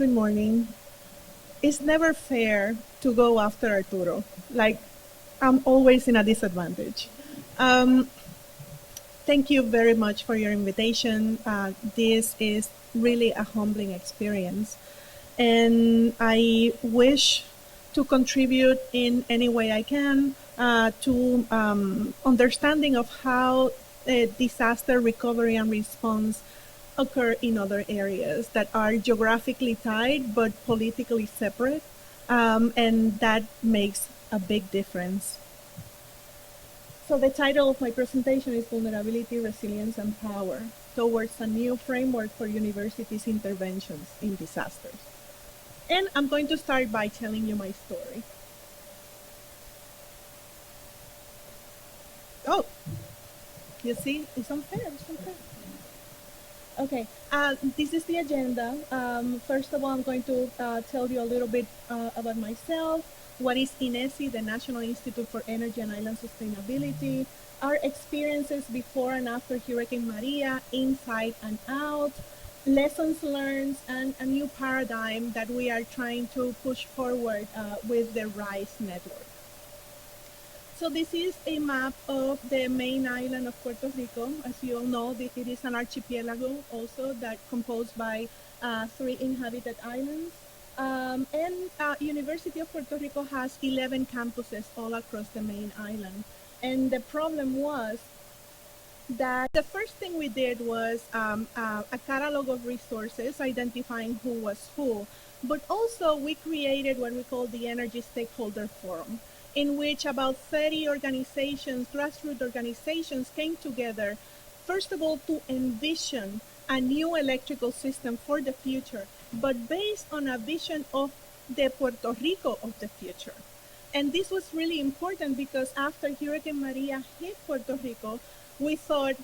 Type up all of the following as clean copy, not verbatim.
Good morning. It's never fair to go after Arturo. Like, I'm always in a disadvantage. Um, Thank you very much for your invitation. This is really a humbling experience. And I wish to contribute in any way I can to understanding of how disaster recovery and response occur in other areas that are geographically tied but politically separate, and that makes a big difference. So the title of my presentation is Vulnerability, Resilience, and Power Towards a New Framework for Universities' Interventions in Disasters. And I'm going to start by telling you my story. Oh, you see, it's unfair, it's unfair. Okay, this is the agenda. First of all, I'm going to tell you a little bit about myself, what is INESI, the National Institute for Energy and Island Sustainability, our experiences before and after Hurricane Maria, inside and out, lessons learned, and a new paradigm that we are trying to push forward with the RISE network. So this is a map of the main island of Puerto Rico. As you all know, it is an archipelago also that composed by 3 inhabited islands. And University of Puerto Rico has 11 campuses all across the main island. And the problem was that the first thing we did was a catalog of resources identifying who was who, but also we created what we call the Energy Stakeholder Forum, in which about 30 organizations, grassroots organizations, came together, first of all, to envision a new electrical system for the future, but based on a vision of the Puerto Rico of the future. And this was really important because after Hurricane Maria hit Puerto Rico, we thought,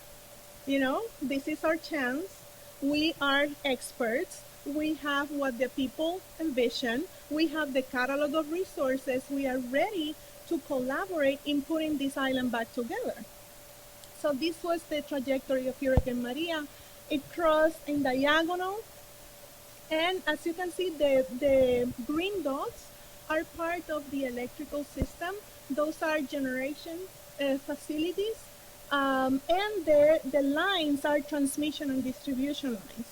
this is our chance. We are experts. We have what the people envision. We have the catalog of resources. We are ready to collaborate in putting this island back together. So this was the trajectory of Hurricane Maria. It crossed in diagonal. And as you can see, the green dots are part of the electrical system. Those are generation facilities. And the lines are transmission and distribution lines.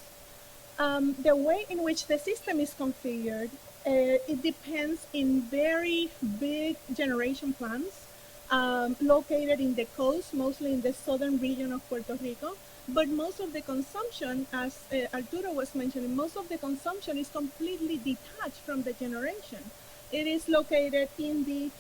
The way in which the system is configured, it depends in very big generation plants located in the coast, mostly in the southern region of Puerto Rico. But most of the consumption, as Arturo was mentioning, most of the consumption is completely detached from the generation. It is located in the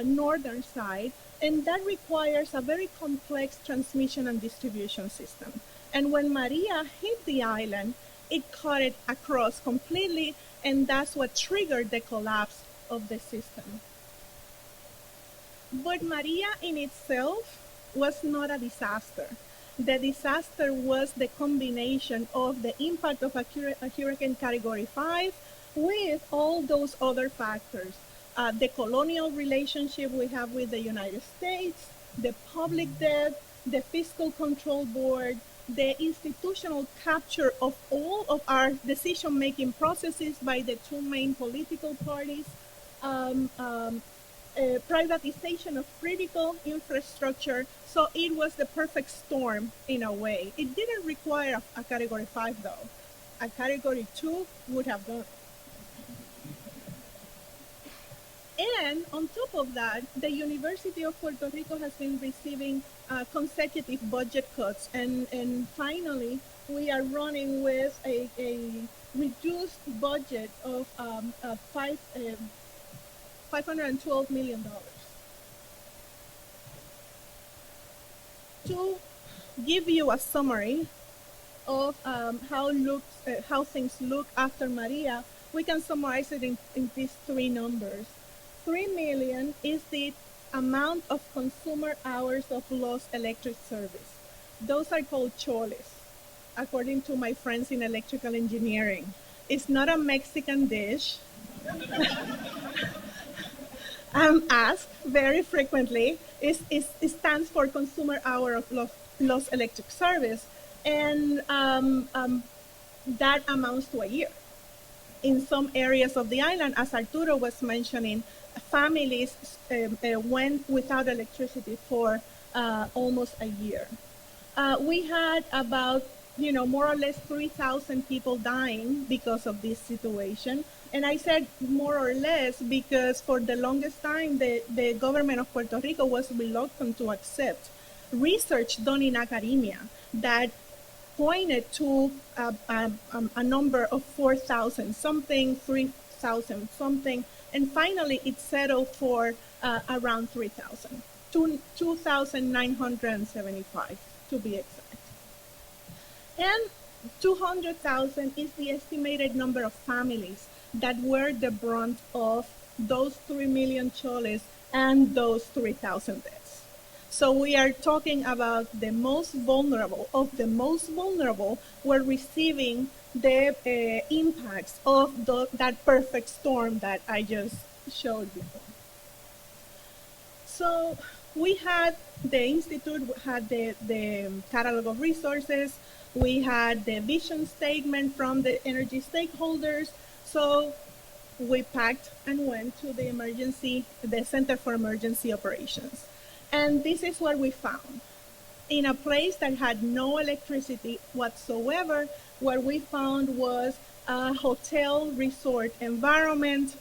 northern side, and that requires a very complex transmission and distribution system. And when Maria hit the island, it cut it across completely, and that's what triggered the collapse of the system. But Maria in itself was not a disaster. The disaster was the combination of the impact of a hurricane category 5 with all those other factors. The colonial relationship we have with the United States, the public debt, the fiscal control board, the institutional capture of all of our decision-making processes by the 2 main political parties, privatization of critical infrastructure. So it was the perfect storm in a way. It didn't require a category 5 though. A category 2 would have done. And on top of that, the University of Puerto Rico has been receiving consecutive budget cuts. And finally, we are running with a reduced budget of $512 million. To give you a summary of how things look after Maria, we can summarize it in these 3 numbers. 3 million is the amount of consumer hours of lost electric service. Those are called choles, according to my friends in electrical engineering. It's not a Mexican dish. I'm asked very frequently. It stands for consumer hour of lost electric service, and that amounts to a year. in some areas of the island, as Arturo was mentioning, families went without electricity for almost a year. We had about, more or less 3,000 people dying because of this situation. And I said more or less because for the longest time, the government of Puerto Rico was reluctant to accept research done in academia that pointed to a number of 4,000 something, 3,000 something, and finally it settled for around 3,000, 2,975 to be exact. And 200,000 is the estimated number of families that were the brunt of those 3 million choles and those 3,000 deaths. So we are talking about the most vulnerable of the most vulnerable were receiving the impacts of that perfect storm that I just showed before. So we had, the Institute had the catalog of resources, we had the vision statement from the energy stakeholders, so we packed and went to the Center for Emergency Operations. And this is what we found. In a place that had no electricity whatsoever, what we found was a hotel resort environment,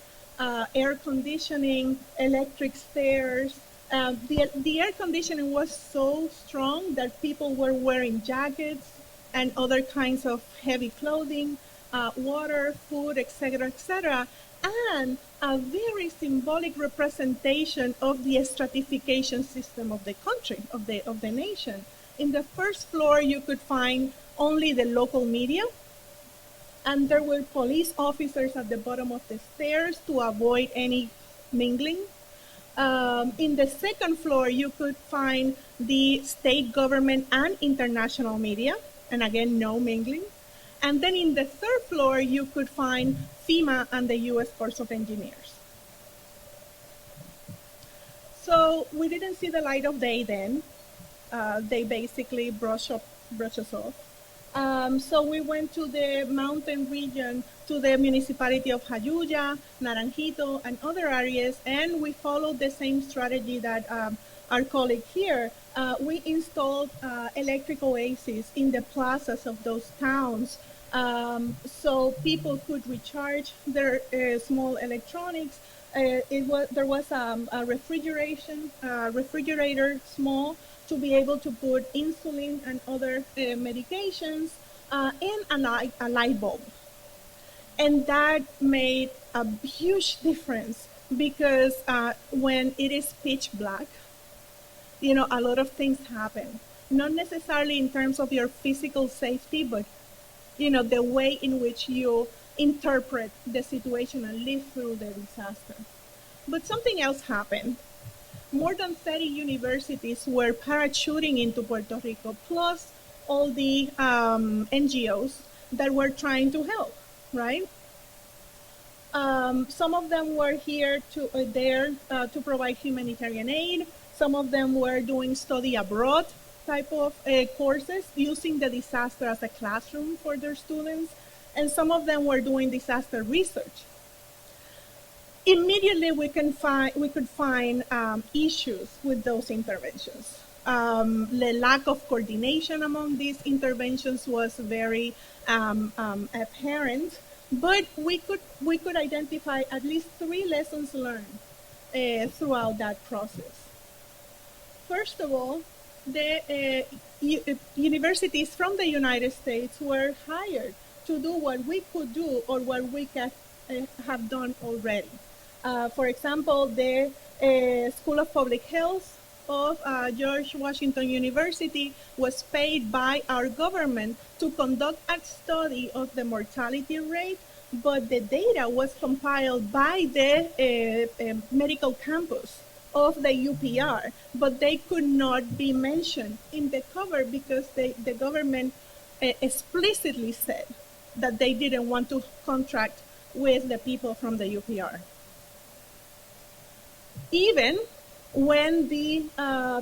air conditioning, electric stairs. The air conditioning was so strong that people were wearing jackets and other kinds of heavy clothing, water, food, etc., and a very symbolic representation of the stratification system of the country, of the nation. In the first floor, you could find only the local media, and there were police officers at the bottom of the stairs to avoid any mingling. In the second floor, you could find the state government and international media, and again, no mingling. And then in the third floor, you could find FEMA and the U.S. Corps of Engineers. So we didn't see the light of day then. They basically brush us off. So we went to the mountain region, to the municipality of Jayuya, Naranjito, and other areas, and we followed the same strategy that our colleague here. We installed electric oases in the plazas of those towns, so people could recharge their small electronics. There was a refrigerator small to be able to put insulin and other medications, and a light bulb. And that made a huge difference because when it is pitch black, a lot of things happen. Not necessarily in terms of your physical safety, but the way in which you interpret the situation and live through the disaster. But something else happened. More than 30 universities were parachuting into Puerto Rico, plus all the NGOs that were trying to help, right? Some of them were there to provide humanitarian aid. Some of them were doing study abroad type of courses, using the disaster as a classroom for their students. And some of them were doing disaster research. Immediately, we could find issues with those interventions. The lack of coordination among these interventions was very apparent, but we could identify at least 3 lessons learned throughout that process. First of all, the universities from the United States were hired to do what we could do or what we have done already. For example, the School of Public Health of George Washington University was paid by our government to conduct a study of the mortality rate, but the data was compiled by the medical campus of the UPR, but they could not be mentioned in the cover because the government explicitly said that they didn't want to contract with the people from the UPR. Even when the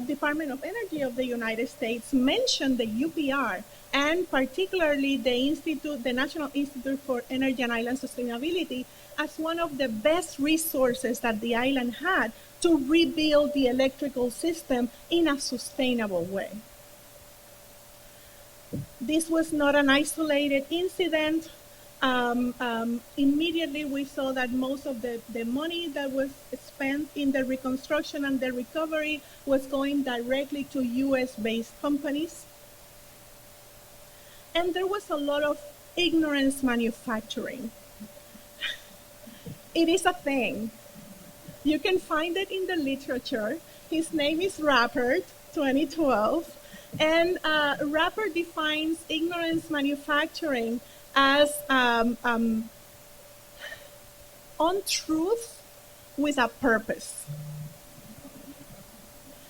Department of Energy of the United States mentioned the UPR, and particularly the National Institute for Energy and Island Sustainability, as one of the best resources that the island had to rebuild the electrical system in a sustainable way. This was not an isolated incident. Immediately we saw that most of the money that was spent in the reconstruction and the recovery was going directly to US-based companies. And there was a lot of ignorance manufacturing. It is a thing. You can find it in the literature. His name is Rappert, 2012. And Rappert defines ignorance manufacturing as untruth with a purpose.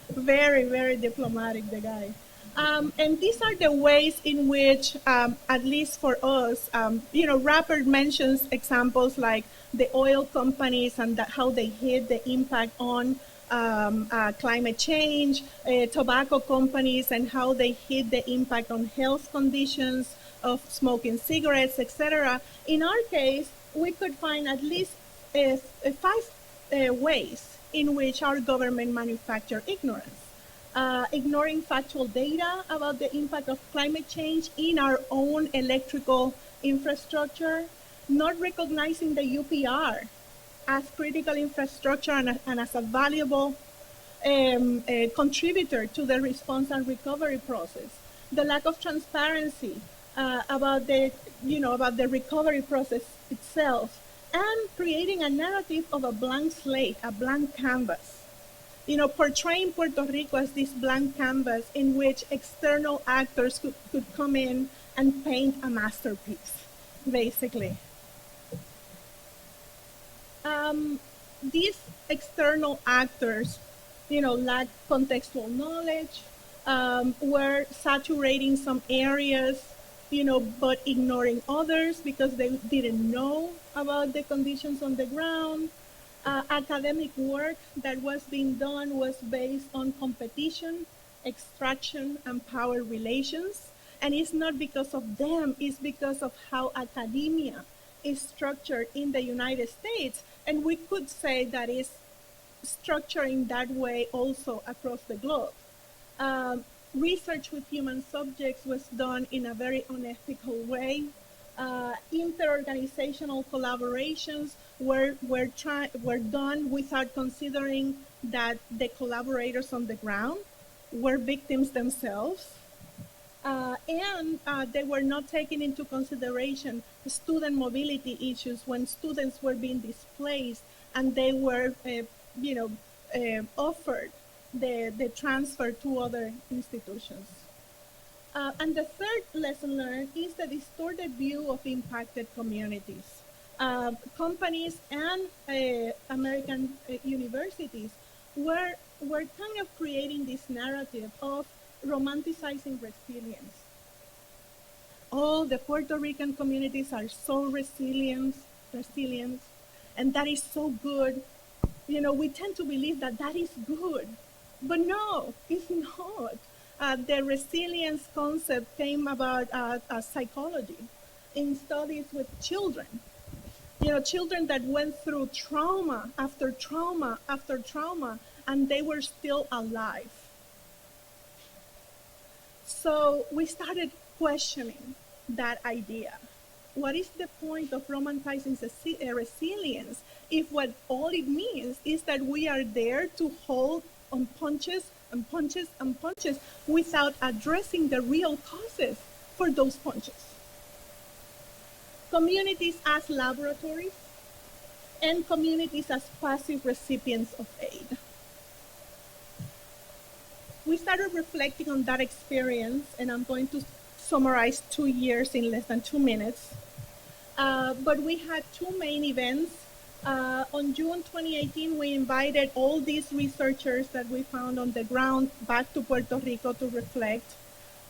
Very, very diplomatic, the guy. And these are the ways in which, at least for us, Rappert mentions examples like the oil companies and how they hid the impact on climate change, tobacco companies and how they hid the impact on health conditions of smoking cigarettes, etc. In our case, we could find at least 5 ways in which our government manufacture ignorance. Ignoring factual data about the impact of climate change in our own electrical infrastructure, not recognizing the UPR as critical infrastructure and as a valuable contributor to the response and recovery process, the lack of transparency about the recovery process itself, and creating a narrative of a blank slate, a blank canvas. Portraying Puerto Rico as this blank canvas in which external actors could come in and paint a masterpiece, basically. These external actors, lack contextual knowledge, were saturating some areas, but ignoring others because they didn't know about the conditions on the ground. Academic work that was being done was based on competition, extraction, and power relations. And it's not because of them, it's because of how academia is structured in the United States. And we could say that it's structuring that way also across the globe. Research with human subjects was done in a very unethical way. Interorganizational collaborations were done without considering that the collaborators on the ground were victims themselves. And they were not taking into consideration student mobility issues when students were being displaced and they were, offered the transfer to other institutions. And the third lesson learned is the distorted view of impacted communities. Companies and American universities were kind of creating this narrative of romanticizing resilience. Oh, the Puerto Rican communities are so resilient, and that is so good. We tend to believe that is good, but no, it's not. The resilience concept came about psychology in studies with children. Children that went through trauma after trauma after trauma, and they were still alive. So we started questioning that idea. What is the point of romanticizing resilience if what all it means is that we are there to hold on punches and punches and punches without addressing the real causes for those punches? Communities as laboratories and communities as passive recipients of aid. We started reflecting on that experience, and I'm going to summarize 2 years in less than 2 minutes. But we had 2 main events. On June 2018, we invited all these researchers that we found on the ground back to Puerto Rico to reflect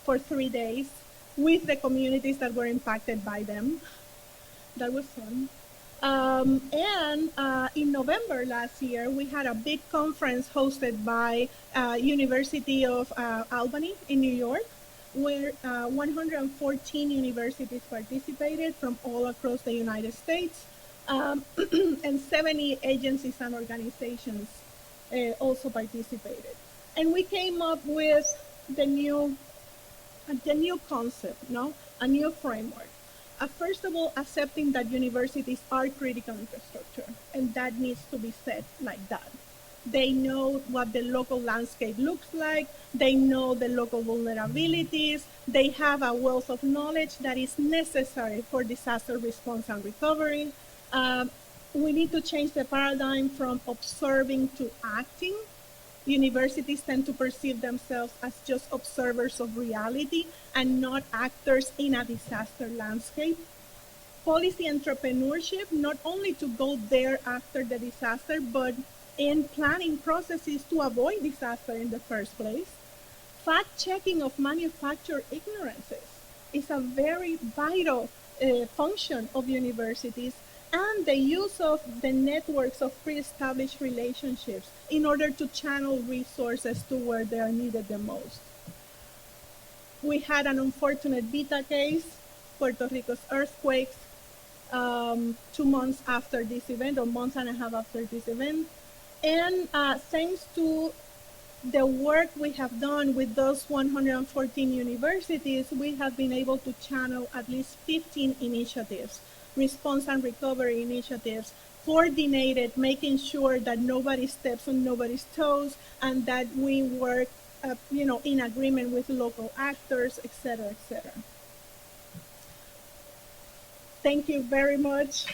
for 3 days with the communities that were impacted by them. That was fun. And in November last year, we had a big conference hosted by University of Albany in New York, where 114 universities participated from all across the United States, and 70 agencies and organizations also participated. And we came up with the new concept, no, a new framework. First of all, accepting that universities are critical infrastructure, and that needs to be said like that. They know what the local landscape looks like. They know the local vulnerabilities. They have a wealth of knowledge that is necessary for disaster response and recovery. Um, we need to change the paradigm from observing to acting. Universities tend to perceive themselves as just observers of reality and not actors in a disaster landscape. Policy entrepreneurship, not only to go there after the disaster, but in planning processes to avoid disaster in the first place. Fact checking of manufactured ignorances is a very vital function of universities, and the use of the networks of pre-established relationships in order to channel resources to where they are needed the most. We had an unfortunate Vita case, Puerto Rico's earthquakes, 2 months after this event, or month and a half after this event. And thanks to the work we have done with those 114 universities, we have been able to channel at least 15 initiatives, response and recovery initiatives, coordinated, making sure that nobody steps on nobody's toes, and that we work, in agreement with local actors, et cetera, et cetera. Thank you very much.